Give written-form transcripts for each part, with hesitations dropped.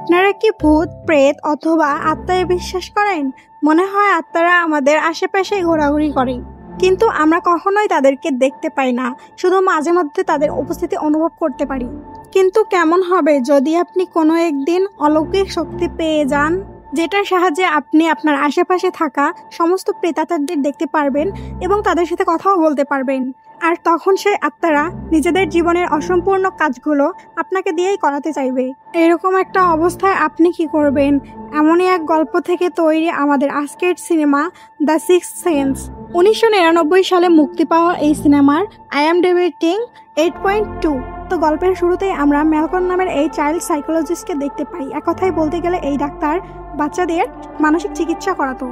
আপনারা কি ভূত, প্রেত অথবা আত্মায় বিশ্বাস করেন? মনে হয় আত্মারা আমাদের আশেপাশে ঘোরাঘুরি করে, কিন্তু আমরা কখনোই তাদেরকে দেখতে পাই না, শুধু মাঝে মধ্যে তাদের উপস্থিতি অনুভব করতে পারি। কিন্তু কেমন হবে যদি আপনি কোনো একদিন অলৌকিক শক্তি পেয়ে যান, যেটার সাহায্যে আপনি আপনার আশেপাশে থাকা সমস্ত প্রেতাত্মাদের দেখতে পারবেন এবং তাদের সাথে কথাও বলতে পারবেন। আর তখন সেই আত্মারা নিজেদের জীবনের অসম্পূর্ণ কাজগুলো আপনাকে দিয়েই করাতে চাইবে। এরকম একটা অবস্থায় আপনি কি করবেন? এমনই এক গল্প থেকে তৈরি আমাদের আজকের সিনেমা দ্য সিক্সথ সেন্স। 1999 সালে মুক্তি পাওয়া এই সিনেমার IMDb রেটিং 8.2। তো গল্পের শুরুতেই আমরা ম্যালকম নামের এই চাইল্ড সাইকোলজিস্টকে দেখতে পাই। এক কথায় বলতে গেলে এই ডাক্তার বাচ্চাদের মানসিক চিকিৎসা করাতো,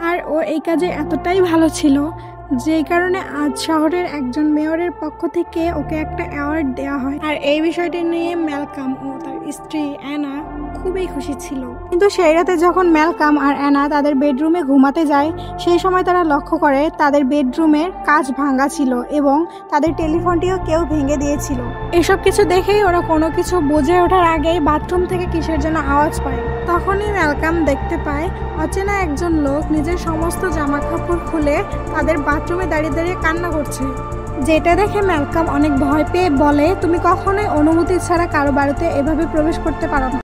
আর ও এই কাজে এতটাই ভালো ছিল যেই কারণে আজ শহরের একজন মেয়রের পক্ষ থেকে ওকে একটা অ্যাওয়ার্ড দেওয়া হয়। আর এই বিষয়টি নিয়ে ম্যালকম ও তার স্ত্রী অ্যানা খুবই খুশি ছিল। কিন্তু সেই রাতে যখন ম্যালকম আর অ্যানা তাদের বেডরুমে ঘুমাতে যায়, সেই সময় তারা লক্ষ্য করে তাদের বেডরুমের কাঁচ ভাঙা ছিল এবং তাদের টেলিফোনটিও কেউ ভেঙে দিয়েছিল। এসব কিছু দেখেই ওরা কোনো কিছু বুঝে ওঠার আগেই বাথরুম থেকে কিসের জন্য আওয়াজ পায়। তখনই ম্যালকম দেখতে পায় অচেনা একজন লোক নিজের সমস্ত জামা কাপড় খুলে তাদের বাথরুমে দাঁড়িয়ে দাঁড়িয়ে কান্না করছে। যেটা দেখে ম্যালকম অনেক ভয় পেয়ে বলে, তুমি কখনোই অনুমতি ছাড়া কারো বাড়িতে এভাবে প্রবেশ করতে পারো না।